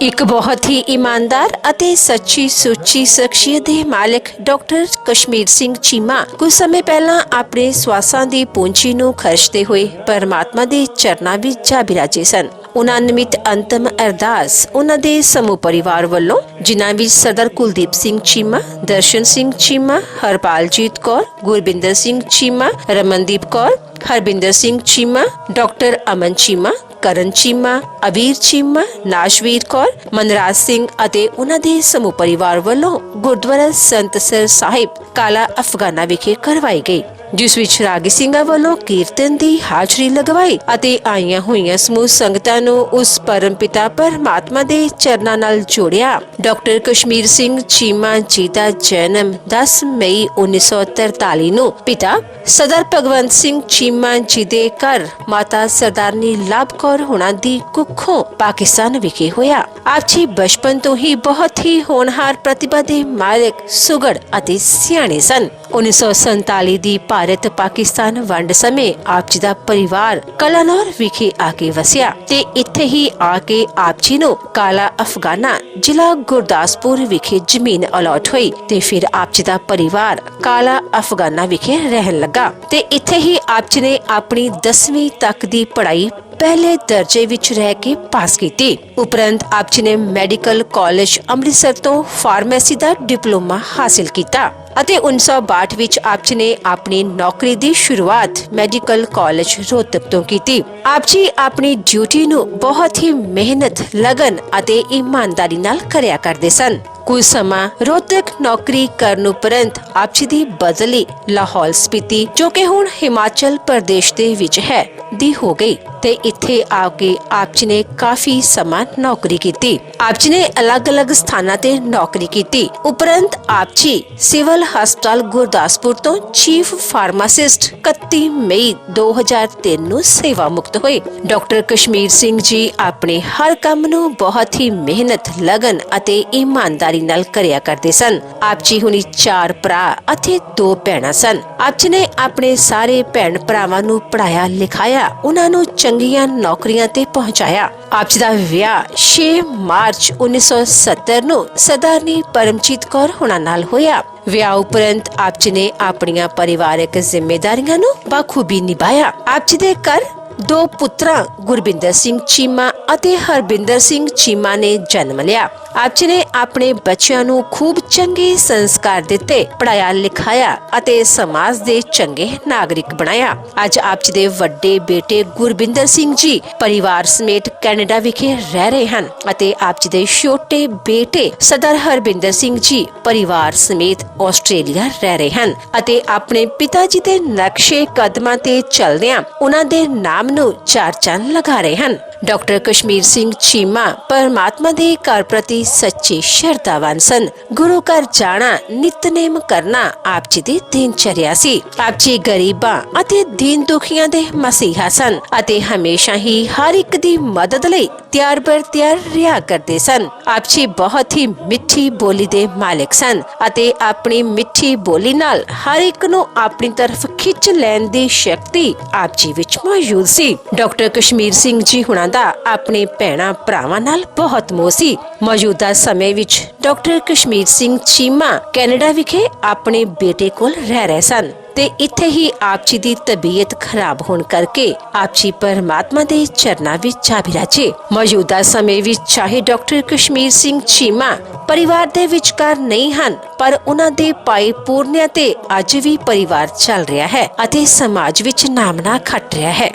ਇੱਕ ਬਹੁਤ ਹੀ ਇਮਾਨਦਾਰ ਅਤੇ ਸੱਚੀ ਸੁੱਚੀ ਸ਼ਖਸੀਅਤ ਦੇ ਮਾਲਕ ਡਾਕਟਰ ਕਸ਼ਮੀਰ ਸਿੰਘ ਚੀਮਾ ਕੁਝ ਸਮੇਂ ਪਹਿਲਾਂ ਆਪਣੇ ਸਵਾਸਾਂ ਦੀ ਪੂੰਜੀ ਨੂੰ ਖਰਚਦੇ ਹੋਏ ਪਰਮਾਤਮਾ ਦੇ ਚਰਨਾਂ ਵਿੱਚ ਜਾ ਬਿਰਾਜੇ ਸਨ। ਉਹਨਾਂ ਨਿਮਿਤ ਅੰਤਮ ਅਰਦਾਸ ਉਹਨਾਂ ਦੇ ਸਮੂਹ ਪਰਿਵਾਰ ਵੱਲੋਂ, ਜਿਨ੍ਹਾਂ ਵਿੱਚ ਸਰਦਾਰ ਕੁਲਦੀਪ ਸਿੰਘ ਚੀਮਾ, ਦਰਸ਼ਨ ਸਿੰਘ ਚੀਮਾ, ਹਰਪਾਲਜੀਤ ਕੌਰ, ਗੁਰਬਿੰਦਰ ਸਿੰਘ ਚੀਮਾ, ਰਮਨਦੀਪ ਕੌਰ, ਹਰਬਿੰਦਰ ਸਿੰਘ ਚੀਮਾ, ਡਾਕਟਰ ਅਮਨ ਚੀਮਾ, ਕਰਨ ਚੀਮਾ, ਅਬੀਰ ਚੀਮਾ, ਨਾਸ਼ਵੀਰ ਕੌਰ, ਮਨਰਾਜ ਸਿੰਘ ਅਤੇ ਉਹਨਾਂ ਦੇ ਸਮੂਹ ਪਰਿਵਾਰ ਵੱਲੋਂ ਗੁਰਦੁਆਰਾ ਸੰਤਸਰ ਸਾਹਿਬ ਕਾਲਾ ਅਫਗਾਨਾ ਵਿਖੇ ਕਰਵਾਈ ਗਈ, ਜਿਸ ਵਿੱਚ ਰਾਗੀ ਸਿੰਘਾਂ ਵੱਲੋਂ ਕੀਰਤਨ ਦੀ ਹਾਜ਼ਰੀ ਲਗਵਾਈ ਅਤੇ ਆਈਆਂ ਹੋਈਆਂ ਸਮੂਹ ਸੰਗਤਾਂ ਨੂੰ ਉਸ ਪਰਮ ਪਿਤਾ ਪਰਮਾਤਮਾ ਦੇ ਚਰਨਾਂ ਨਾਲ ਜੋੜਿਆ। ਡਾਕਟਰ ਕਸ਼ਮੀਰ ਸਿੰਘ ਚੀਮਾ ਜੀ ਦਾ ਜਨਮ 10 ਮਈ 1943 ਨੂੰ ਪਿਤਾ ਸਰਦਾਰ ਭਗਵੰਤ ਸਿੰਘ ਚੀਮਾ ਜੀ ਦੇ ਘਰ ਮਾਤਾ ਸਰਦਾਰਨੀ ਲਾਭ ਕੌਰ ਹੋਣਾ ਦੀ ਕੁੱਖੋਂ ਪਾਕਿਸਤਾਨ ਵਿਖੇ ਹੋਇਆ। ਆਪ ਜੀ ਬਚਪਨ ਤੋਂ ਹੀ ਬਹੁਤ ਹੀ ਹੋਣਹਾਰ ਪ੍ਰਤਿਭਾ ਦੇ ਮਾਲਕ, ਸੁਘੜ ਅਤੇ ਸਿਆਣੇ ਸਨ। 1947 ਦੀ ਭਾਰਤ ਪਾਕਿਸਤਾਨ ਵੰਡ ਸਮੇਂ ਆਪ ਜੀ ਦਾ ਪਰਿਵਾਰ ਕਲਾਨੌਰ ਵਿਖੇ ਆ ਕੇ ਵਸਿਆ ਤੇ ਇੱਥੇ ਹੀ ਆ ਕੇ ਆਪ ਜੀ ਨੂੰ ਕਾਲਾ ਅਫਗਾਨਾ ਜ਼ਿਲ੍ਹਾ ਗੁਰਦਾਸਪੁਰ ਵਿਖੇ ਜ਼ਮੀਨ ਅਲਾਟ ਹੋਈ ਤੇ ਫਿਰ ਆਪ ਜੀ ਦਾ ਪਰਿਵਾਰ ਕਾਲਾ ਅਫਗਾਨਾ ਵਿਖੇ ਰਹਿਣ ਲੱਗਾ ਤੇ ਇੱਥੇ ਹੀ ਆਪ ਜੀ ਨੇ ਆਪਣੀ 10ਵੀਂ ਤੱਕ ਦੀ ਪੜ੍ਹਾਈ ਪਹਿਲੇ ਦਰਜੇ ਵਿੱਚ ਰਹਿ ਕੇ ਪਾਸ ਕੀਤੀ। ਉਪਰੰਤ ਆਪ ਜੀ ਨੇ ਮੈਡੀਕਲ ਕਾਲਜ ਅੰਮ੍ਰਿਤਸਰ ਤੋਂ ਫਾਰਮੇਸੀ ਦਾ ਡਿਪਲੋਮਾ ਹਾਸਿਲ ਕੀਤਾ ਅਤੇ 1962 ਵਿੱਚ ਆਪ ਜੀ ਨੇ ਆਪਣੀ ਨੌਕਰੀ ਦੀ ਸ਼ੁਰੂਆਤ ਮੈਡੀਕਲ ਕਾਲਜ ਰੋਹਤਕ ਤੋਂ ਕੀਤੀ। ਆਪ ਜੀ ਆਪਣੀ ਡਿਊਟੀ ਨੂੰ ਬਹੁਤ ਹੀ ਮਿਹਨਤ, ਲਗਨ ਅਤੇ ਇਮਾਨਦਾਰੀ ਨਾਲ ਕਰਿਆ ਕਰਦੇ ਸਨ। ਕੁਝ ਸਮਾਂ ਰੋਹਤਕ ਨੌਕਰੀ ਕਰਨ ਉਪਰੰਤ ਆਪ ਜੀ ਦੀ ਬਦਲੀ ਲਾਹੌਲ ਸਪੀਤੀ, ਜੋ ਕਿ ਹੁਣ ਹਿਮਾਚਲ ਪ੍ਰਦੇਸ਼ ਦੇ ਵਿੱਚ ਹੈ, ਦੀ ਹੋ ਗਈ ਤੇ ਇੱਥੇ ਆ ਕੇ ਆਪ ਜੀ ਨੇ ਕਾਫੀ ਸਮਾਂ ਨੌਕਰੀ ਕੀਤੀ। ਆਪ ਜੀ ਨੇ ਅਲੱਗ-ਅਲੱਗ ਸਥਾਨਾਂ ਤੇ ਨੌਕਰੀ ਕੀਤੀ। ਉਪਰੰਤ ਆਪ ਜੀ ਸਿਵਲ ਹਸਪਤਾਲ ਗੁਰਦਾਸਪੁਰ ਤੋਂ ਚੀਫ ਫਾਰਮਾਸਿਸਟ 31 ਮਈ 2003 ਨੂੰ ਸੇਵਾ ਮੁਕਤ ਹੋਏ। ਡਾਕਟਰ ਕਸ਼ਮੀਰ ਸਿੰਘ ਜੀ ਆਪਣੇ ਹਰ ਕੰਮ ਨੂੰ ਬਹੁਤ ਹੀ ਮਿਹਨਤ, ਲਗਨ ਅਤੇ ਇਮਾਨਦਾਰੀ ਨਾਲ ਕਰਿਆ ਕਰਦੇ ਸਨ। ਆਪ ਜੀ ਹੁਣੀ 4 ਭਰਾ ਅਤੇ 2 ਭੈਣਾਂ ਸਨ। ਆਪ ਜੀ ਨੇ ਆਪਣੇ ਸਾਰੇ ਭੈਣ ਭਰਾਵਾਂ ਨੂੰ ਪੜਾਇਆ ਲਿਖਾਇਆ, ਉਹਨਾਂ ਨੂੰ ਚੰਗੀਆਂ ਨੌਕਰੀਆਂ ਤੇ ਪਹੁੰਚਾਇਆ। ਆਪ ਜੀ ਦਾ ਵਿਆਹ 6 ਮਾਰਚ 1970 ਨੂੰ ਸਰਦਾਰਨੀ ਪਰਮਜੀਤ ਕੌਰ ਹੋਣਾ ਨਾਲ ਹੋਇਆ। ਵਿਆਹ ਉਪਰੰਤ ਆਪ ਜੀ ਨੇ ਆਪਣੀਆਂ ਪਰਿਵਾਰਕ ਜ਼ਿੰਮੇਦਾਰੀਆਂ ਨੂੰ ਬਾਖੂਬੀ ਨਿਭਾਇਆ। ਆਪ ਜੀ ਦੇ ਘਰ 2 ਪੁੱਤਰਾਂ ਗੁਰਬਿੰਦਰ ਸਿੰਘ ਚੀਮਾ ਅਤੇ ਹਰਬਿੰਦਰ ਸਿੰਘ ਚੀਮਾ ਨੇ ਜਨਮ ਲਿਆ। ਆਪ ਜੀ ਨੇ ਆਪਣੇ ਬੱਚਿਆਂ ਨੂੰ ਖੂਬ ਚੰਗੇ ਸੰਸਕਾਰ ਦਿੱਤੇ, ਪੜਾਇਆ ਲਿਖਾਇਆ ਅਤੇ ਸਮਾਜ ਦੇ ਚੰਗੇ ਨਾਗਰਿਕ ਬਣਾਇਆ। ਅੱਜ ਆਪ ਜੀ ਦੇ ਵੱਡੇ ਬੇਟੇ ਗੁਰਬਿੰਦਰ ਸਿੰਘ ਜੀ ਪਰਿਵਾਰ ਸਮੇਤ ਕੈਨੇਡਾ ਵਿਖੇ ਰਹਿ ਰਹੇ ਹਨ ਅਤੇ ਆਪ ਜੀ ਦੇ ਛੋਟੇ ਬੇਟੇ ਸਰਦਾਰ ਹਰਬਿੰਦਰ ਸਿੰਘ ਜੀ ਪਰਿਵਾਰ ਸਮੇਤ ਆਸਟ੍ਰੇਲੀਆ ਰਹਿ ਰਹੇ ਹਨ ਅਤੇ ਆਪਣੇ ਪਿਤਾ ਜੀ ਦੇ ਨਕਸ਼ੇ ਕਦਮਾਂ ਤੇ ਚੱਲਦਿਆਂ ਉਹਨਾਂ ਦੇ ਨਾਮ ਨੂੰ 4 ਚੰਨ ਲਗਾ ਰਹੇ ਹਨ। ਡਾਕਟਰ ਕਸ਼ਮੀਰ ਸਿੰਘ ਚੀਮਾ ਪਰਮਾਤਮਾ ਦੇ ਘਰ ਪ੍ਰਤੀ ਸੱਚੇ ਸ਼ਰਧਾਵਾਨ ਸਨ। ਗੁਰੂ ਘਰ ਜਾਣਾ, ਨਿਤਨੇਮ ਕਰਨਾ ਆਪ ਜੀ ਦੀ ਦਿਨਚਰਿਆ ਸੀ। ਆਪ ਜੀ ਗਰੀਬਾਂ ਅਤੇ ਦੀਨ ਦੁਖੀਆਂ ਦੇ ਮਸੀਹਾ ਸਨ ਅਤੇ ਹਮੇਸ਼ਾ ਹੀ ਹਰ ਇੱਕ ਦੀ ਮਦਦ ਲਈ ਤਿਆਰ ਬਰ ਤਿਆਰ ਰਿਹਾ ਕਰਦੇ ਸਨ। ਆਪ ਜੀ ਬਹੁਤ ਹੀ ਮਿੱਠੀ ਬੋਲੀ ਦੇ ਮਾਲਕ ਸਨ ਅਤੇ ਆਪਣੀ ਮਿੱਠੀ ਬੋਲੀ ਨਾਲ ਹਰ ਇੱਕ ਨੂੰ ਆਪਣੀ ਤਰਫ ਖਿੱਚ ਲੈਣ ਦੀ ਸ਼ਕਤੀ ਆਪ ਜੀ ਵਿੱਚ ਮੌਜੂਦ ਸੀ। ਡਾਕਟਰ ਕਸ਼ਮੀਰ ਸਿੰਘ ਜੀ ਹੁਣਾਂ ਦਾ ਆਪਣੇ ਭੈਣਾਂ ਭਰਾਵਾਂ ਨਾਲ ਬਹੁਤ ਮੋਹ ਸੀ। ਮੌਜੂਦਾ ਸਮੇਂ ਵਿੱਚ ਡਾਕਟਰ ਕਸ਼ਮੀਰ ਸਿੰਘ ਚੀਮਾ ਕੈਨੇਡਾ ਵਿਖੇ ਆਪਣੇ ਬੇਟੇ ਕੋਲ ਰਹਿ ਰਹੇ ਸਨ ਤੇ ਇੱਥੇ ਹੀ ਆਪ ਜੀ ਦੀ ਤਬੀਅਤ ਖਰਾਬ ਹੋਣ ਕਰਕੇ ਆਪ ਜੀ ਪਰਮਾਤਮਾ ਦੇ ਚਰਨਾਂ ਵਿੱਚ ਜਾ ਬਿਰਾਜੇ। ਮੌਜੂਦਾ ਸਮੇਂ ਵਿੱਚ ਚਾਹੇ ਡਾਕਟਰ ਕਸ਼ਮੀਰ ਸਿੰਘ ਚੀਮਾ ਪਰਿਵਾਰ ਦੇ ਵਿਚਕਾਰ ਨਹੀਂ ਹਨ, ਪਰ ਉਹਨਾਂ ਦੇ ਭਾਈ ਪੂਰਨਿਆ ਤੇ ਅੱਜ ਵੀ ਪਰਿਵਾਰ ਚੱਲ ਰਿਹਾ ਹੈ ਅਤੇ ਸਮਾਜ ਵਿੱਚ ਨਾਮਣਾ ਖੱਟ ਰਿਹਾ ਹੈ।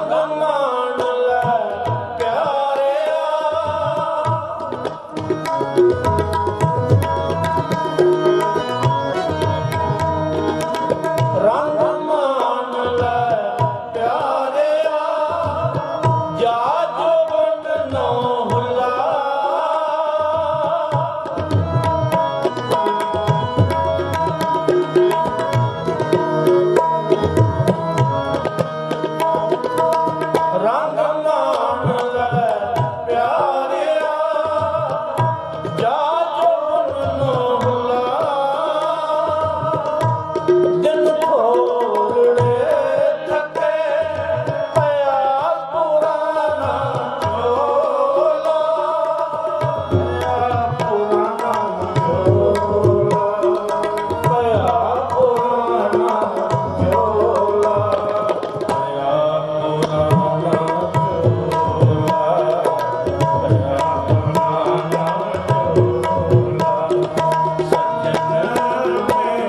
ਰੰਗ ਮਾਣ ਲੈ ਪਿਆਰਿਆ, ਰੰਗ ਮਾਣ ਲੈ ਪਿਆਰਿਆ, ਜਾ ਜੋਬਨ ਨੋ ਹੁਲਾ, ਰੰਗ ਮਾਣ ਲੈ ਪਿਆਰਿਆ, ਜਾ ਜੋਬਨ ਨੋ ਹੁਲਾ, ਦਿਨ ਥੋੜ੍ਹੇ ਥਕੇ ਪਿਆ ਪੁਰਾਣਾ ਝੋਲਾ, ਪਿਆ ਪੁਰਾਣਾ ਝੋਲਾ, ਪਿਆ ਪੁਰਾਣਾ ਝੋਲਾ, ਪਿਆ ਪੁਰਾਣਾ ਝੋਲਾ, ਪਿਆ ਪੁਰਾਣਾ ਝੋਲਾ, ਸੱਜਣ ਮੇਰੇ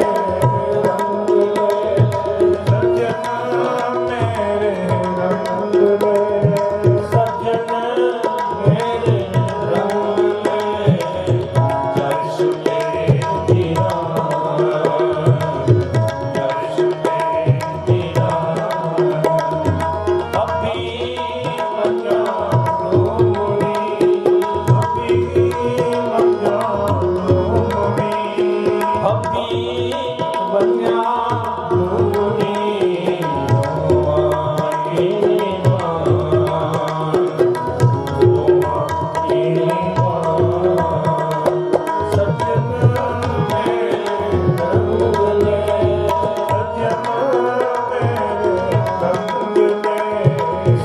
ਰੰਗ ਲੈ, ਸੱਜਣ ਮੇਰੇ ਰੰਗ ਲੈ, ਸੱਜਣ ਮੇਰੇ ਰੰਗ ਲੈ, ਜਰਸ਼ ਮੇਰੀ ਰਾਹ, ਜਰਸ਼ ਮੇਰੀ ਰਾਹ, ਅੱਬੀ ਮੰਝਾਂ ਨੂੰ ਮੁੜੀ, ਅੱਬੀ ਮੰਝਾਂ ਨੂੰ ਮੁੜੀ, ਅੱਬੀ ਮੰਝਾਂ ਨੂੰ ਮੁੜੀ, ਦੋਵਾਂ ਏ ਮਾਂ, ਦੋਵਾਂ ਏ ਮਾਂ, ਸੱਜਣ ਮੇਰੇ ਰੰਗ ਲੈ, ਸੱਜਣ ਮੇਰੇ ਰੰਗ ਲੈ,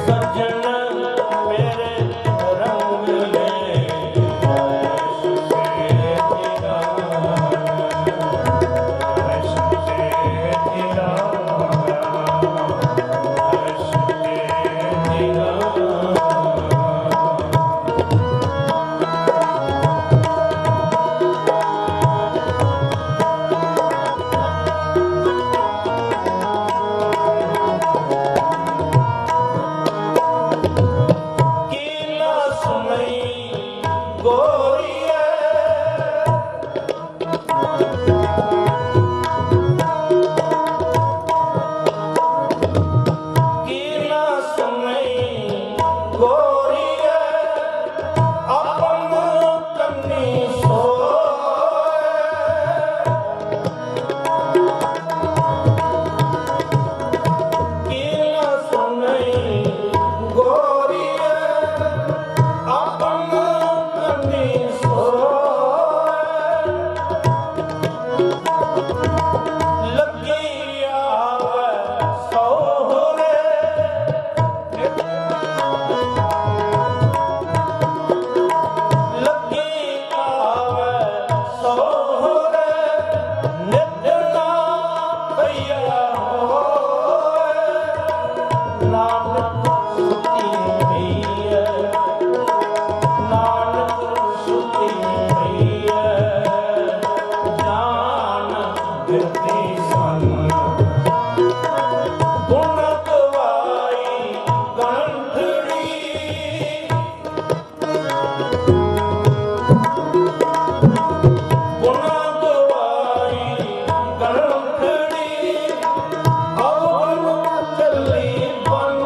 ਸੱਜਣ ਮੇਰੇ ਰੰਗ ਲੈ, ਜੈਸ਼ ਤੇਰਾ, ਜੈਸ਼ ਤੇਰਾ, ਜੈਸ਼ ਤੇਰਾ। ਕੀ ਨਾ ਸੁਣਈ ਗੋਰੀਏ, ਕੀ ਨਾ ਸੁਣਈ ਗੋਰੀਏ, ਆਪਨ ਕੰਨੀ ਸੋਏ, ਕੀ ਨਾ ਸੁਣਈ ਗੋਰੀਏ, ਆਪਨ ਕੰਨੀ ਸੋਏ, ਲੱਗੀ ਆਵੇ ਸਹੁਰੇ, ਲੱਗੀ ਆਵੇ ਸਹੁਰੇ, ਨਿਤ ਨਾ ਪਈਆ ਹੋਏ, ਨਾਨਕ ਸੁਤੀ ਪਈ ਹੈ, ਨਾਨਕ ਸੁਤੀ ਪਈ ਹੈ, ਜਾਨ ਦਿੱਤੀ ਸਾਨੂੰ ਗੁਣ ਗਵਾਈ ਗੰਢੜੀ, ਗੁਣ ਗਵਾਈ ਗੰਢੜੀ, ਅਵਨ ਚੱਲੀ ਬਨ,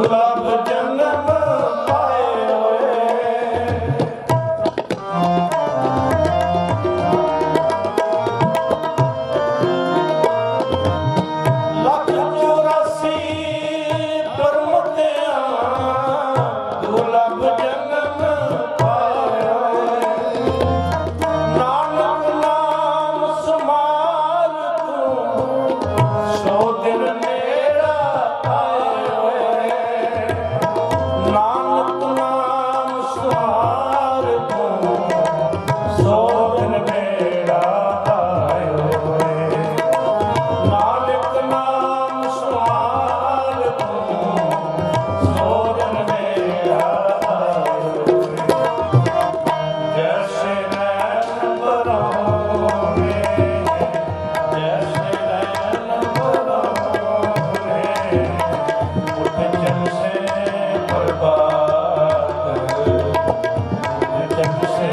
दुर्लभ जन्म पाए होए लख 84 परमतियां दुर्लभ जन्म पाए होए नानक नाम समार तू सौ दिन नेड़ा आए होए नानक नाम समार तू सौ दिन नेड़ा आए होए नानक नाम समार तू सौ दिन नेड़ा आए होए जैसे नैन बरौने जैसे नैन बरौने उठ जग से बर्बाद उठ जग से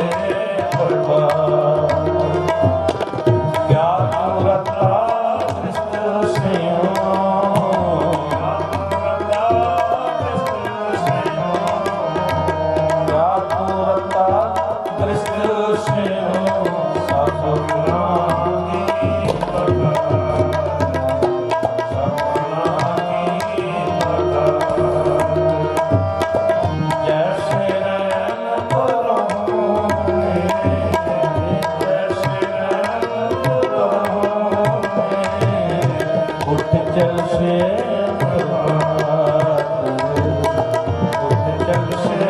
बर्बाद क्या रता कृष्ण स्नेह क्या रता कृष्ण स्नेह क्या रता कृष्ण स्नेह सपना की प्रकार सपना की प्रकार जैसे नैन बरौने जैसे नैन बरौने उठ जल से बर्बाद उठ जल से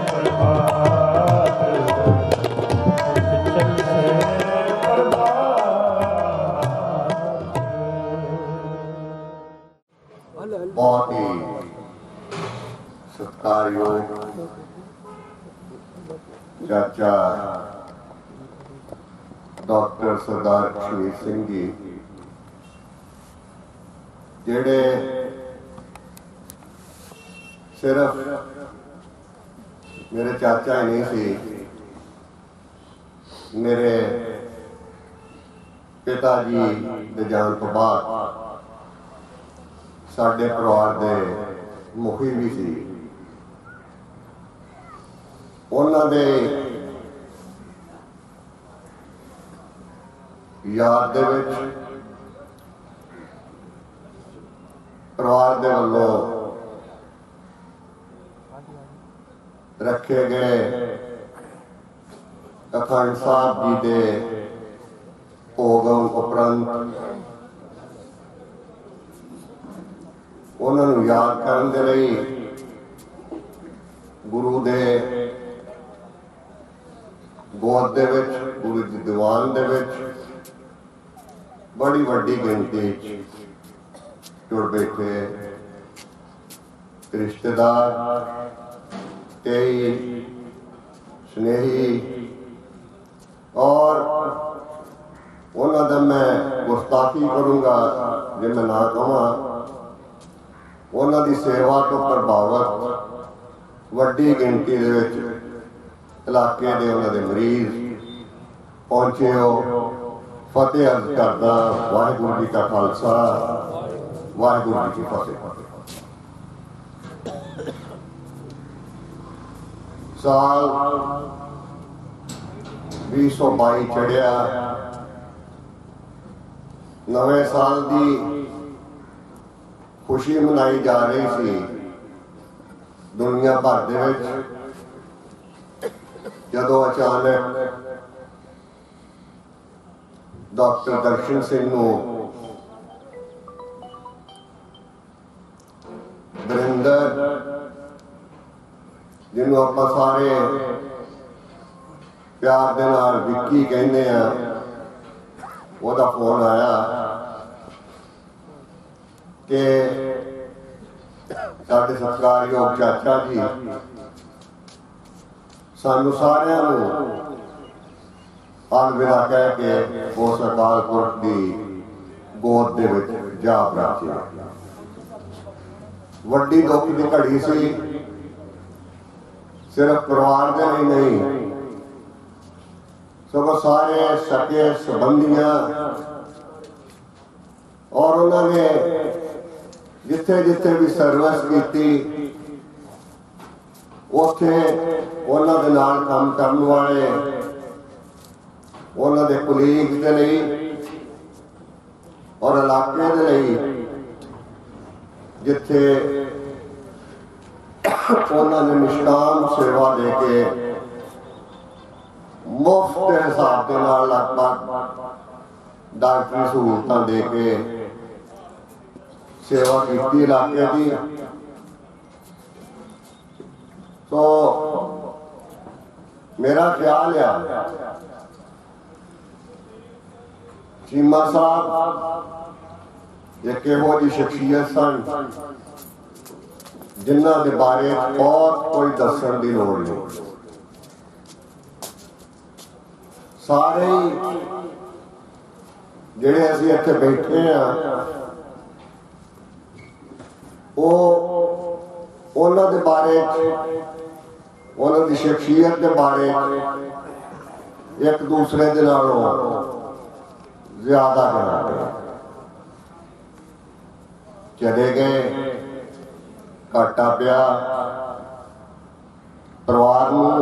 बर्बाद उठ जल से बर्बाद बहुत ही सत्कारयोग चाचा डॉक्टर सरदार कश्मीर सिंह जी जेड़े सिर्फ मेरे चाचा ही नहीं सी मेरे पिता जी दे जान तो बाद साडे परिवार दे मुखी भी सी उन्हां दे याद दे विच परिवार दे वल्लों रखे गए अखंड साहब जी दे भोगम उपरंत उन्होंने याद करने दे लई गुरु दे गोद दे विच गुरु दी दीवान दे विच बड़ी वड्डी गिनती जुड़ बैठे रिश्तेदार कई स्नेही और उन्होंने दा मैं गुस्ताखी करूँगा जे मैं ना कहां उन्हों की सेवा तो प्रभावित वड्डी गिनती दे विच इलाके दे उन्हों दे मरीज पहुंचे हो फतेह अर्ज करदा वाहिगुरू जी का खालसा वाहिगुरू जी की फतेह साल 2022 चढ़िया नवे साल की खुशी मनाई जा रही सी दुनिया भर दे विच जदों अचानक डॉक्टर दर्शन सिंह नूं वरिंदर जिन्हों आप सारे प्यार दे नाल विक्की कहने ओदा फोन आया कि साडे सत्कारयोग चाचा जी सानू सारिਆਂ ਨੂੰ अलविदा कह के उस अकाल पुरख की गोद दे विच जा पहुंचे वड्डी दुख की घड़ी सी सिर्फ परिवार दे लिए नहीं सगों सारे सके संबंधियां और उन्होंने ਜਿੱਥੇ ਜਿੱਥੇ ਵੀ ਸਰਵਿਸ ਕੀਤੀ ਉੱਥੇ ਉਹਨਾਂ ਦੇ ਨਾਲ ਕੰਮ ਕਰਨ ਵਾਲੇ ਉਹਨਾਂ ਦੇ ਕੁਲੀਗ ਦੇ ਲਈ ਔਰ ਇਲਾਕੇ ਦੇ ਲਈ ਜਿੱਥੇ ਉਹਨਾਂ ਨੇ ਨਿਸ਼ਕਾਮ ਸੇਵਾ ਦੇ ਕੇ ਮੁਫਤ ਦੇ ਹਿਸਾਬ ਦੇ ਨਾਲ ਲਗਭਗ ਡਾਕਟਰੀ ਸਹੂਲਤਾਂ ਦੇ ਕੇ ਸੇਵਾ ਕੀਤੀ ਇਲਾਕੇ ਦੀ। तो मेरा ख्याल है चीमा साहब एक एहो जी शख्सियत सन जिन्हां दे बारे बहुत कोई दसन की लोड़ नहीं। सारे जिहड़े असीं इत्थे बैठे हैं उन्हां दे बारे उन्हां दी शख्सियत के बारे एक दूसरे दे नालों ज्यादा जानते चले गए। घाटा पिया परिवार नूं,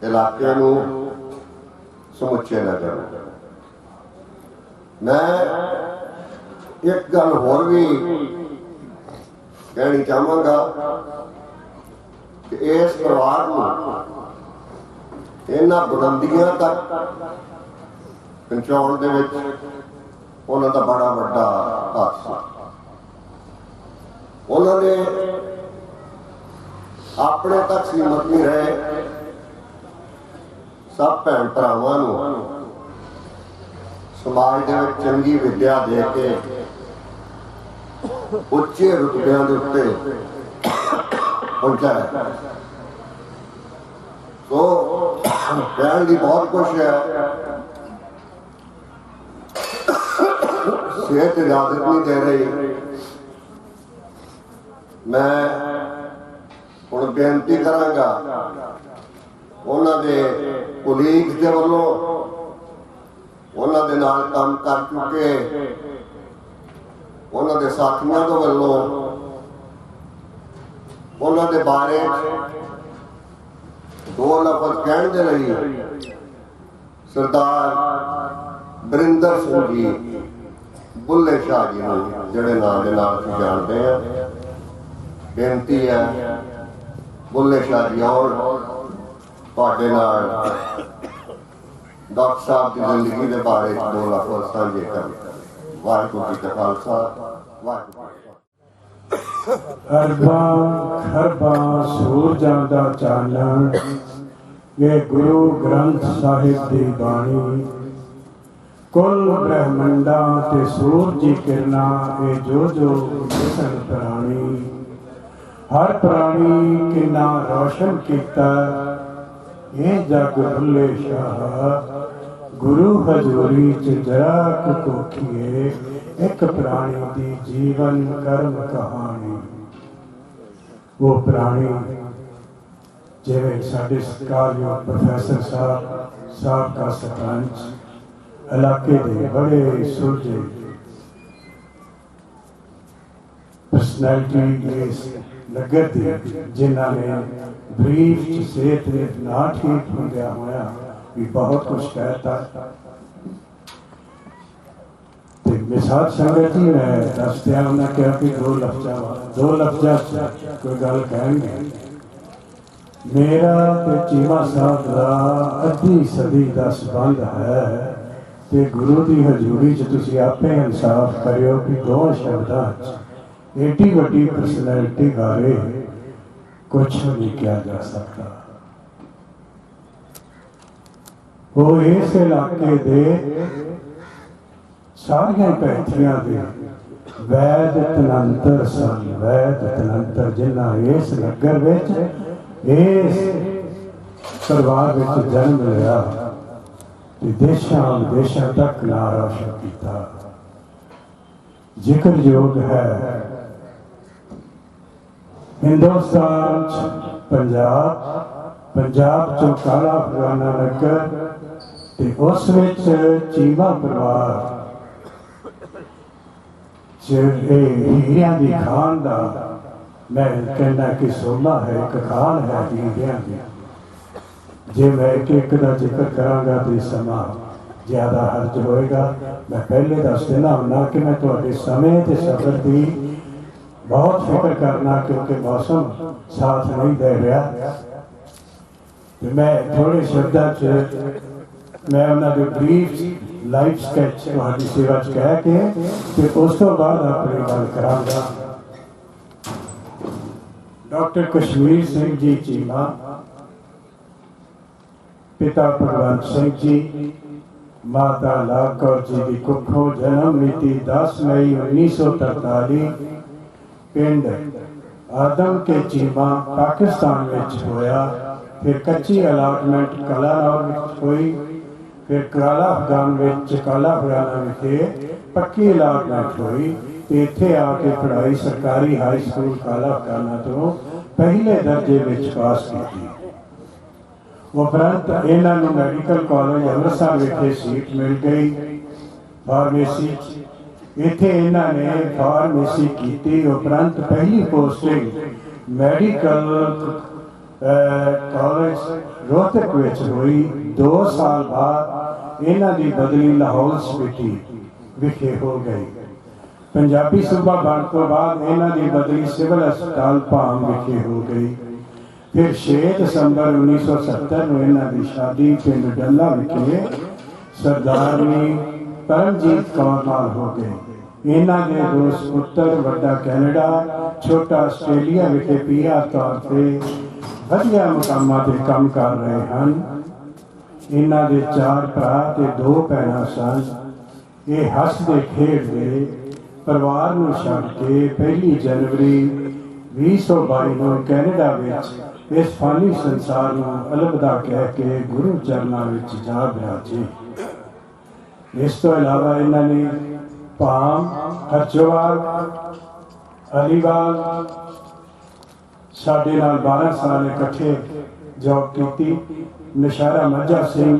इलाके नूं, समुचे नगर। मैं एक गल होर भी कहनी चाहांगा कि इस परिवार को इन्हां बुलंदियां तक पहुंचाउण दे विच उन्हां दा बड़ा वड्डा हत्थ सी। उन्हां ने अपने तक सीमित नहीं रहे, सब भैन भरावां नूं समाज दे विच चंगी विद्या दे के उच्चे रुतबियां दे उत्ते पहुंचाया। तो कहण दी बहुत कुछ है, सेहत इजाजत नहीं दे रही। मैं हुण बेनती करांगा उन्हां दे कुलीग दे वल्लों, उन्हां दे नाल काम कर चुके उन्हां दे साथियों के वल्लों उन्हां दे बारे दो लफ्ज कहण दे लई सरदार बरिंदर सिंह जी बुल्ले शाह जी नूं जिहड़े नाम दे नाल तुसीं जानदे हैं, बेनती है बुल्ले शाह जी और तुहाडे नाल डॉक्टर साहब की जिंदगी के बारे दो लफ्ज साझे कर। वाहिगुरू जी का खालसा, वाहिगुरू जी की फतेह। अरबां खरबां सूरजां दा चानण ये गुरु ग्रंथ साहिब दी बाणी, कुल ब्रह्मंडां ते सूरजी किरना ये जो दिसन प्राणी। हर प्राणी किन्ना रोशन कीता ये जग भुले शाह, गुरु हजूरी च जरा कोखिए एक प्राणी दी जीवन कर्म कहानी। वो प्राणी जिवें साडे सत्कारयोग प्रोफैसर साहब का सरपंच इलाके दे बड़े सुलझे पर्सनैलिटी इस नगर दी, जिन्हां ने ब्रीफ च सेहत ना ठीक होंदिया होया भी बहुत कुछ कहता। मिसाल संगत ही मैं दस दिया, उन्हें कहा कि दो लफ्जा कोई गल कहेंगे। मेरा ते चीमा साहब का अद्धी सदी का संबंध है ते गुरु की हजूरी च तुसी आपे इंसाफ करियो कि दो शब्दां च एडी वड्डी पर्सनैलिटी बारे कुछ नहीं किया जा सकता। वो इस इलाके दे सारियां पैथियां दे वैद तनंतर सन। वैद तनंतर जिन्हां इस नगर विच इस परिवार विच जन्म लिया ते देशां विदेशां तक नाम रोशन किया। जिक्रयोग है हिंदुस्तान पंजाब चो काला फलाना नगर ते उस विच चीमा परिवार हीरिया की खान का मैं कहना कि सोना है, एक खान है हीरिया की। जे मैं एक का जिक्र करांगा तो समा ज़्यादा हर्ज होएगा। मैं पहले दस देना होना कि मैं थोड़े समय ते सफर की बहुत फिक्र करना, क्योंकि मौसम साथ नहीं दे रहा। तो मैं थोड़े शब्दों च मैं उन्होंने ब्रीफ लाइफ स्कैच तुम्हारी सेवा च कह के फिर उस तो बाद अपनी गल करांगा। डॉक्टर कश्मीर सिंह जी चीमा, पिता भगवंत सिंह जी, माता लाभ कौर जी की कुखों, जन्म मिति 10 मई 1943 पिंड आदम के चीमा पाकिस्तान में होया। फिर कच्ची अलाटमेंट कलानौर में हुई, फिर काला अफगाना विखे पक्की अलाटमेंट हुई। इत्थे आके पढ़ाई सरकारी हाई स्कूल काला अफगाना तो पहले दर्जे में पास की। उपरंत इन्होंने मैडिकल कॉलेज अमृतसर विखे सीट मिल गई फार्मेसी। इत्थे इन्होंने फार्मेसी की। उपरंत पहली पोस्टिंग मैडिकल कॉलेज रोहतक विच हुई। 2 साल बाद इन्हों की बदली लाहौर स्पीति विखे हो गई। पंजाबी सूबा बन तो बाद इन्हों की बदली सिविल अस्पताल भाम विखे हो गई। फिर 6 दिसंबर 1970 में इन्हों की शादी पिंड डल्ला विखे सरदारनी परमजीत कौर नाल हो गई। इन्हों के 2 पुत्र, वड्डा कैनेडा, छोटा आस्ट्रेलिया विखे पीआर तौर पर वधिया मुकामां ते काम कर रहे हैं। इन्हों के 4 भरा ते 2 भैणां सन। ये हसदे खेडदे परिवार नूं छड्ड के 1 जनवरी 2022 को कैनेडा विच इस फानी संसार नूं अलविदा कह के गुरु चरणों विच जा बिराजे। इस तो इलावा इन्होंने भाम, हरचोवाल, अलीवाल साढ़े नाल 12 साल इकट्ठे जॉब की। नशारा मज्जा सिंह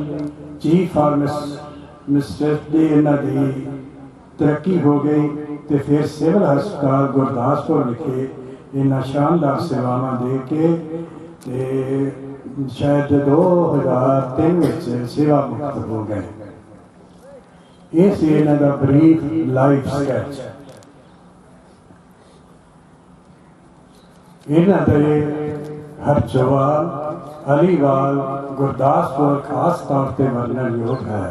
चीफ फार्मासिस्ट दी इन्हां दी तरक्की हो गई। तो फिर सिविल हस्पताल गुरदासपुर विखे इन्हां शानदार सेवावां दे के शायद 2003 में सेवा मुक्त हो गए। ये सी इन्हां दा ब्रीफ लाइफ स्कैच। इन्हां दे हरचोवाल, अलीवाल, गुरदासपुर खास तौर पर वर्णन योग है।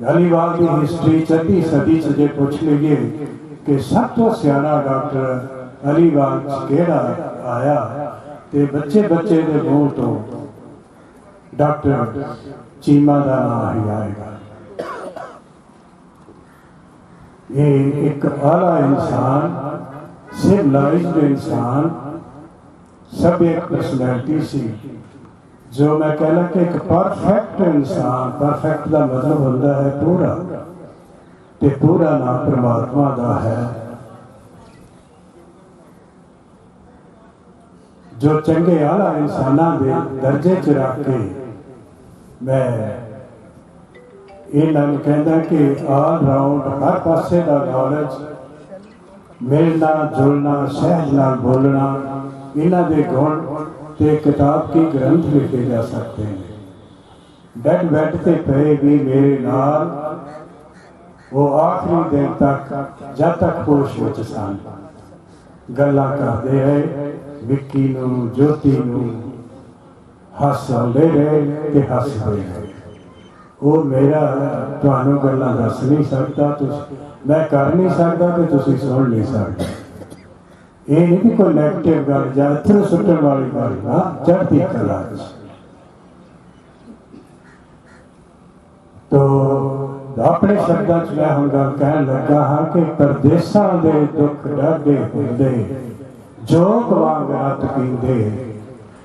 अलीवाल की हिस्ट्री 4वीं सदी से पूछ लीजिए कि सब तो सियाना डॉक्टर अलीवाल केड़ा आया, तो बच्चे बच्चे के मुंह तो डॉक्टर चीमा का नाम ही आएगा। ये एक आला इंसान, सिविलाइज्ड इंसान, सब एक पर्सनैलिटी सी, जो मैं कहना कि एक परफेक्ट इंसान। परफेक्ट का मतलब होता है पूरा, ते पूरा नाम परमात्मा का है। जो चंगे आला इंसाना दे दर्जे च रख के मैं इन्होंने कहना कि ऑल राउंड हर पासे का नॉलेज, मिलना जुलना, सहज नाल बोलना, इन्हों के गुण ते किताब की ग्रंथ लिखे जा सकते हैं। डेड बेड ते पे भी मेरे नाल वो आखिरी दिन तक जब तक होश विच सन गल्लां करदे रहे। विक्की नूं, ज्योति नूं हसाउंदे रहे ते हसदे रहे। वो मेरा तुहानूं गल्लां दस नहीं सकता, मैं कर नहीं सकता तो तुसीं सुन नहीं सकते। ये नहीं कि कोई नैगेटिव गल या इत्थों सुट्टण वाली गल ना, चढ़ती कला। तो अपने शब्दों च मैं हुण गल कहण लगा हाँ कि परदेसां दे दुख डाढे हुंदे, जोग वांग रत पींदे,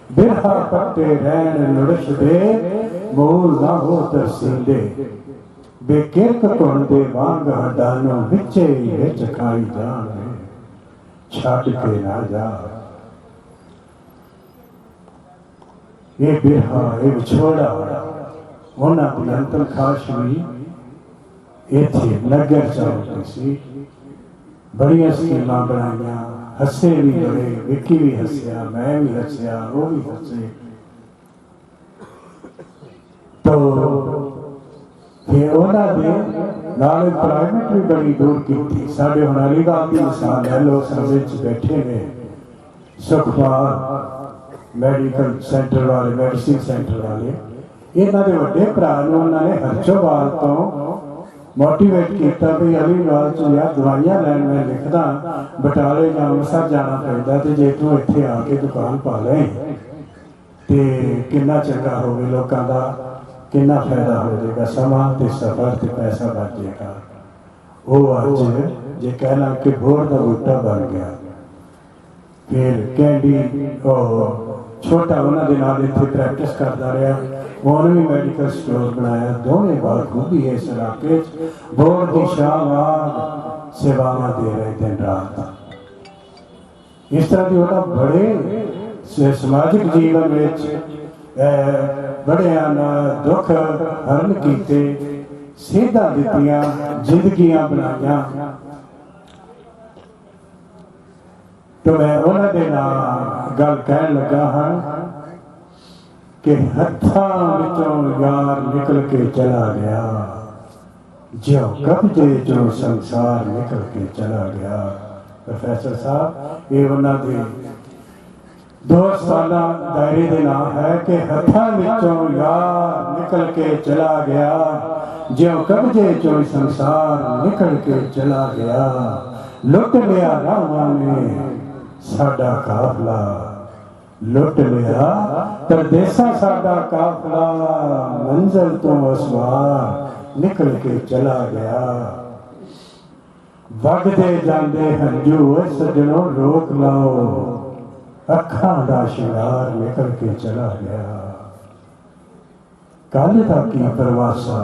बिरहा पट्टे रैण नुड़छदे, मूल ना हो तरसींदे, बेकिरक घुंडदे वांग हड्डां विचे विच खाई जाण, छड्ड के ना जा। ये बिरहा, ये विछोड़ा, उन्हां दी अंतर खाश भी ਇੱਥੇ ਨਗਰ ਚੌਂਕ ਸੀ। ਬੜੀਆਂ ਸਕੀਮਾਂ ਬਣਾਈਆਂ, ਹੱਸੇ ਵੀ ਬੜੇ, ਵਿੱਕੀ ਵੀ ਹੱਸਿਆ, ਮੈਂ ਵੀ ਹੱਸਿਆ, ਉਹ ਵੀ ਹੱਸੇ। ਤੋ ਫਿਰ ਉਹਨਾਂ ਦੇ ਨਾਲ ਪ੍ਰਾਈਵੇਟ ਵੀ ਬੜੀ ਦੂਰ ਕੀਤੀ। ਸਾਡੇ ਹੁਣ ਅਲੀਗੜ੍ਹ ਦੀ ਮਿਸਾਲ ਹੈ, ਲੋਕ ਸਭਾ ਵਿੱਚ ਬੈਠੇ ਨੇ ਸੁਖਪਾਲ ਮੈਡੀਕਲ ਸੈਂਟਰ ਵਾਲੇ, ਮੈਡੀਸਿਨ ਸੈਂਟਰ ਵਾਲੇ, ਇਹਨਾਂ ਦੇ ਵੱਡੇ ਭਰਾ ਨੂੰ ਉਹਨਾਂ ਨੇ ਹਰਚੋਵਾਲ ਤੋਂ ਮੋਟੀਵੇਟ ਕੀਤਾ ਵੀ ਅਲੀਗੜ੍ਹ 'ਚ ਯਾਰ ਦਵਾਈਆਂ ਲੈਣ ਮੈਂ ਲਿਖਦਾ, ਬਟਾਲੇ ਜਾਂ ਅੰਮ੍ਰਿਤਸਰ ਜਾਣਾ ਪੈਂਦਾ, ਤੇ ਜੇ ਤੂੰ ਇੱਥੇ ਆ ਕੇ ਦੁਕਾਨ ਪਾ ਲੈ ਤੇ ਕਿੰਨਾ ਚੰਗਾ ਹੋਵੇ, ਲੋਕਾਂ ਦਾ ਕਿੰਨਾ ਫਾਇਦਾ ਹੋ ਜਾਏਗਾ, ਸਮਾਂ ਤੇ ਸਫ਼ਰ ਤੇ ਪੈਸਾ ਬਚ ਜਾਏਗਾ। ਉਹ ਅੱਜ ਜੇ ਕਹਿਣਾ ਕਿ ਭੋਰ ਦਾ ਬੂਟਾ ਬਣ ਗਿਆ। ਫਿਰ ਕੈਂਡੀ ਉਹ ਛੋਟਾ ਉਹਨਾਂ ਦੇ ਨਾਲ ਇੱਥੇ ਪ੍ਰੈਕਟਿਸ ਕਰਦਾ ਰਿਹਾ, ਉਹਨੇ ਵੀ ਮੈਡੀਕਲ ਸਟੋਰ ਬਣਾਇਆ। ਦੋਵੇਂ ਬਾਖੂਬੀ ਇਸ ਇਲਾਕੇ 'ਚ ਬੋਰਡ ਦੀ ਸ਼ਾਹਵਾਗ ਸੇਵਾਵਾਂ ਦੇ ਰਹੇ ਦਿਨ ਰਾਤ। ਇਸ ਤਰ੍ਹਾਂ ਦੀ ਉਹਦਾ ਬੜੇ ਸਮਾਜਿਕ ਜੀਵਨ ਵਿੱਚ ਬੜਿਆਂ ਨਾਲ ਦੁੱਖ ਹਰਨ ਕੀਤੇ, ਸੇਧਾਂ ਦਿੱਤੀਆਂ, ਜ਼ਿੰਦਗੀਆਂ ਬਣਾਈਆਂ। तो मैं उन्होंने गल कह लगा हाँ कि हत्थां विचों यार निकल के चला गया, जो कब्जे चो संसार निकल के चला गया। प्रोफेसर साहब ये उन्होंने 2 साल दायरे के नाम है कि हत्थां विचों यार निकल के चला गया, जो कब्जे चो संसार निकल के चला गया। लुट लिया रावां ने साडा काफला, लुट लिया परदेसा साडा काफला, मंजिल तो असवार निकल के चला गया। वगदे जांदे हंजू सजनों रोक लाओ, अखां दा शिंगार निकल के चला गया। कल दा की परवासा,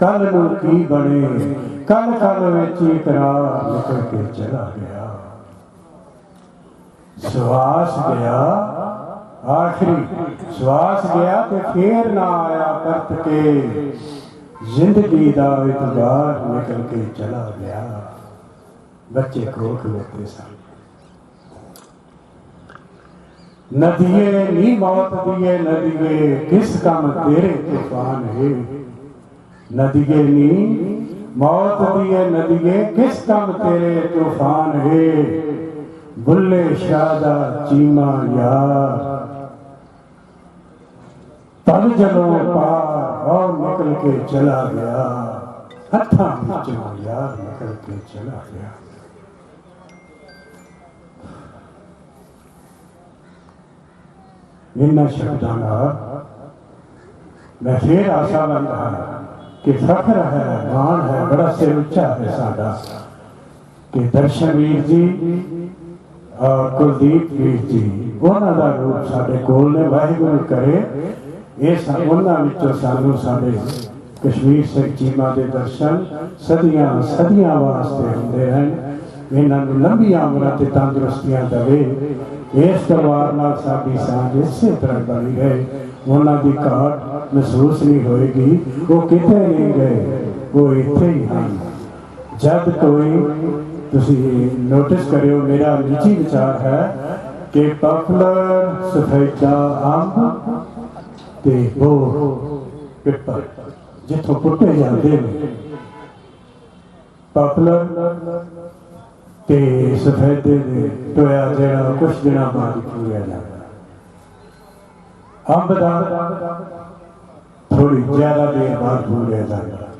कल नूं की बने, कल कल विच इकरार निकल के चला गया। श्वास गया, आखिरी श्वास गया तो फिर ना आया परत के, जिंदगी दा इतबार निकल के चला गया। बच्चे को खलोते सन। नदिये नी मौत दिए नदिये, किस काम तेरे तूफान है। नदिये नी मौत दिए नदिये, किस काम तेरे तूफान है। बुल्ले शादा चीमा यार, तब जलों पार और निकल के चला गया। हत्थां विचों यार निकल के चला गया। इन्हां शब्दां नाल मैं फिर आशावान रहा कि फख्र है, माण है, बड़ा सिर उच्चा है साडा कि दर्शन वीर जी और कुलदीप वीर जी उन्हां दा रूप साडे कोल ने। वाहिगुरू करे ये उन्हां विचों सानू साडे कश्मीर सिंह चीमा दे दर्शन सदियां सदियां वास्ते हुंदे रहन। इन्हां नूं लंबियां उमरां ते तंदुरुस्तियां देवे। इस परिवार नाल साडी सांझ इसे तरह बनी रहे। उन्हां दी घाट महसूस नहीं होएगी। वो किते नहीं गए, वो इत्थे ही हन। जब कोई तुसी नोटिस करियो, मेरा निजी विचार है कि पॉपुलर सफेदा अंब ते बोर पिपल जिथों पुट्टे जाते हैं, पॉपुलर ते सफेदे दे टोया जड़ा कुछ दिनों बाद पूरा जाता। अंब दा थोड़ी ज्यादा देर बाद पूरा जाता।